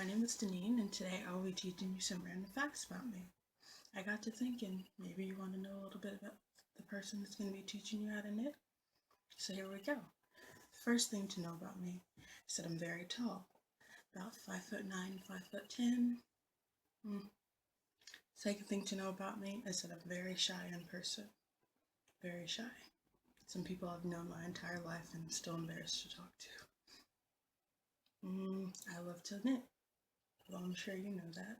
My name is Denine, and today I will be teaching you some random facts about me. I got to thinking, maybe you want to know a little bit about the person that's going to be teaching you how to knit. So here we go. First thing to know about me is that I'm very tall, about 5'9", 5'10". Second thing to know about me is that I'm very shy in person. Very shy. Some people I've known my entire life and I'm still embarrassed to talk to. I love to knit. Well, I'm sure you know that.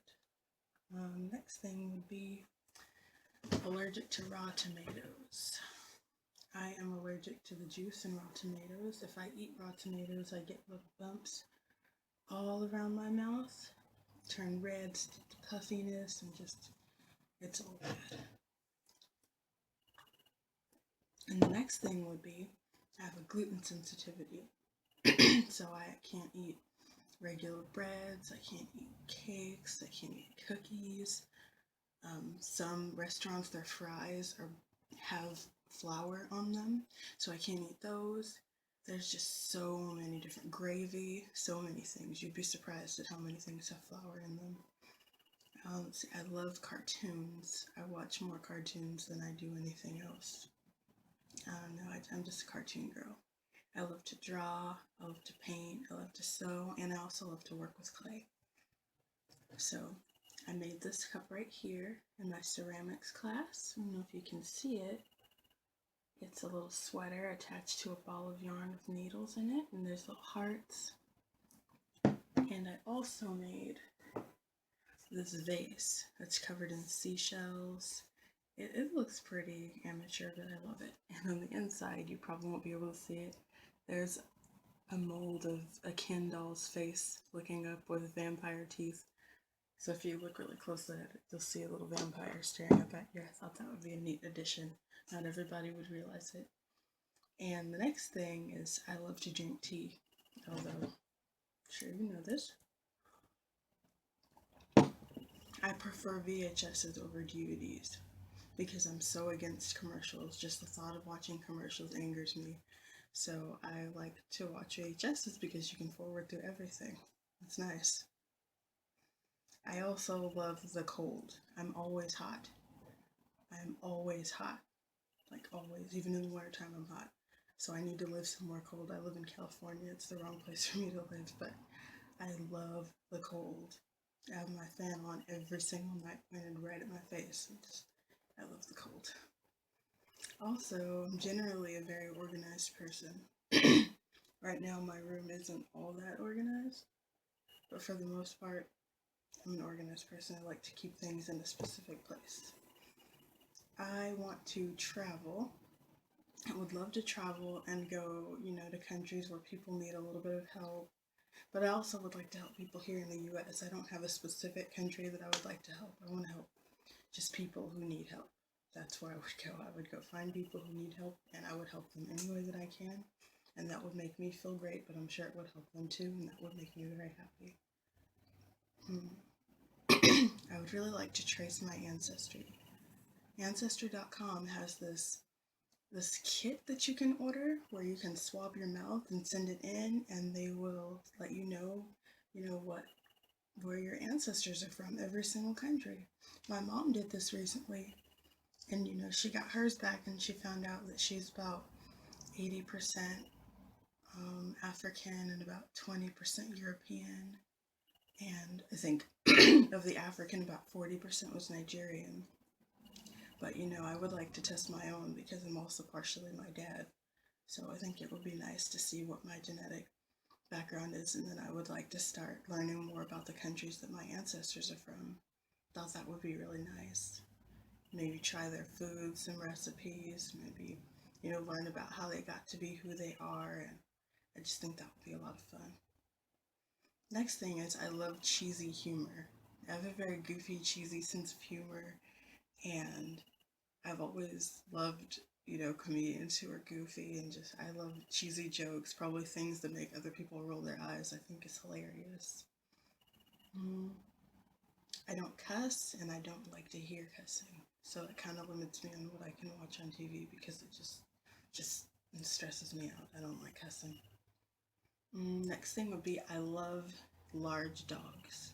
Next thing would be allergic to raw tomatoes. I am allergic to the juice in raw tomatoes. If I eat raw tomatoes, I get little bumps all around my mouth, turn red, puffiness, and it's all bad. And the next thing would be I have a gluten sensitivity. So I can't eat regular breads, I can't eat cakes, I can't eat cookies. Some restaurants, their fries have flour on them, so I can't eat those. There's just so many different gravy, so many things. You'd be surprised at how many things have flour in them. See, I love cartoons. I watch more cartoons than I do anything else. I don't know, I'm just a cartoon girl. I love to draw, I love to paint, I love to sew, and I also love to work with clay. So I made this cup right here in my ceramics class. I don't know if you can see it. It's a little sweater attached to a ball of yarn with needles in it, and there's little hearts. And I also made this vase that's covered in seashells. It looks pretty amateur, but I love it. And on the inside, you probably won't be able to see it, there's a mold of a Ken doll's face looking up with vampire teeth. So if you look really closely at it, you'll see a little vampire staring up at you. I thought that would be a neat addition. Not everybody would realize it. And the next thing is I love to drink tea, although I'm sure you know this. I prefer VHSs over DVDs because I'm so against commercials. Just the thought of watching commercials angers me. So I like to watch VHSs because you can forward through everything. It's nice. I also love the cold. I'm always hot. I'm always hot. Like always. Even in the wintertime, I'm hot. So I need to live somewhere cold. I live in California. It's the wrong place for me to live, but I love the cold. I have my fan on every single night pointed right at my face. I love the cold. Also, I'm generally a very organized person. Right now, my room isn't all that organized, but for the most part, I'm an organized person. I like to keep things in a specific place. I want to travel. I would love to travel and go, to countries where people need a little bit of help. But I also would like to help people here in the US. I don't have a specific country that I would like to help. I want to help just people who need help. That's where I would go. I would go find people who need help, and I would help them any way that I can. And that would make me feel great, but I'm sure it would help them too, and that would make me very happy. I would really like to trace my ancestry. Ancestry.com has this kit that you can order where you can swab your mouth and send it in, and they will let you know where your ancestors are from, every single country. My mom did this recently, and she got hers back, and she found out that she's about 80% African and about 20% European, and I think of the African, about 40% was Nigerian. But I would like to test my own because I'm also partially my dad. So I think it would be nice to see what my genetic background is, and then I would like to start learning more about the countries that my ancestors are from. Thought that would be really nice. Maybe try their foods and recipes, maybe, learn about how they got to be who they are, and I just think that would be a lot of fun. Next thing is I love cheesy humor. I have a very goofy, cheesy sense of humor, and I've always loved, comedians who are goofy, and I love cheesy jokes, probably things that make other people roll their eyes. I think it's hilarious. I don't cuss, and I don't like to hear cussing, so it kind of limits me on what I can watch on TV because it just stresses me out. I don't like cussing. Next thing would be I love large dogs.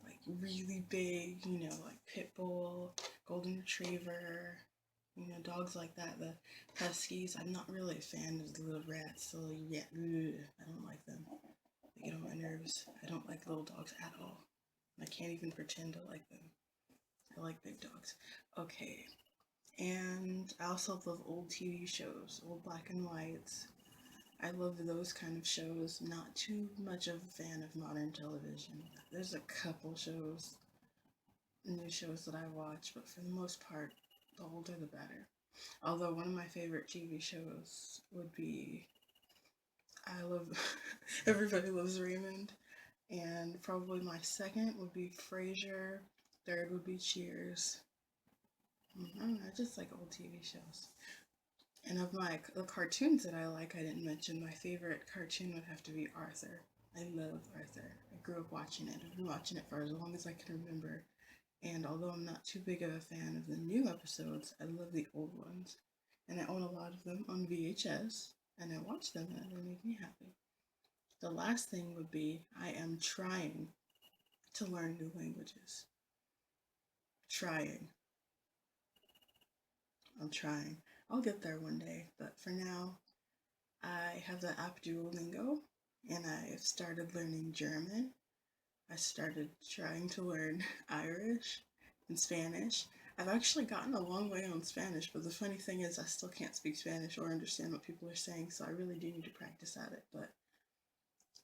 Like really big, like pit bull, golden retriever, dogs like that. The huskies, I'm not really a fan of the little rats, so yeah, I don't like them. They get on my nerves. I don't like little dogs at all. I can't even pretend to like them. I like big dogs. Okay, and I also love old TV shows, old black and whites. I love those kind of shows. Not too much of a fan of modern television. There's a couple shows, new shows that I watch, but for the most part, the older the better. Although one of my favorite TV shows would be, I love Everybody Loves Raymond, and probably my second would be Frasier. Third would be Cheers. I don't know, I just like old TV shows. And of the cartoons that I like, I didn't mention, my favorite cartoon would have to be Arthur. I love Arthur. I grew up watching it. I've been watching it for as long as I can remember. And although I'm not too big of a fan of the new episodes, I love the old ones. And I own a lot of them on VHS, and I watch them, and they make me happy. The last thing would be I am trying to learn new languages. Trying. I'm trying. I'll get there one day, but for now, I have the app Duolingo, and I've started learning German. I started trying to learn Irish and Spanish. I've actually gotten a long way on Spanish, but the funny thing is I still can't speak Spanish or understand what people are saying, so I really do need to practice at it, but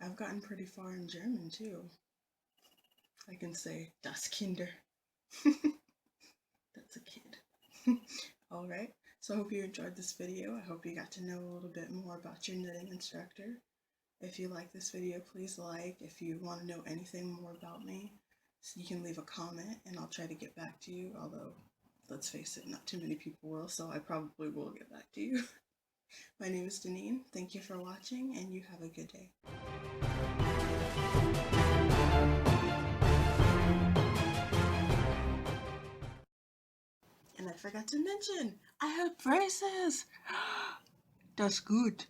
I've gotten pretty far in German too. I can say das Kinder. That's a kid. Alright, so I hope you enjoyed this video. I hope you got to know a little bit more about your knitting instructor. If you like this video, please like. If you want to know anything more about me, so you can leave a comment and I'll try to get back to you, although, let's face it, not too many people will, so I probably will get back to you. My name is Denine. Thank you for watching, and you have a good day. And I forgot to mention, I have braces! That's good.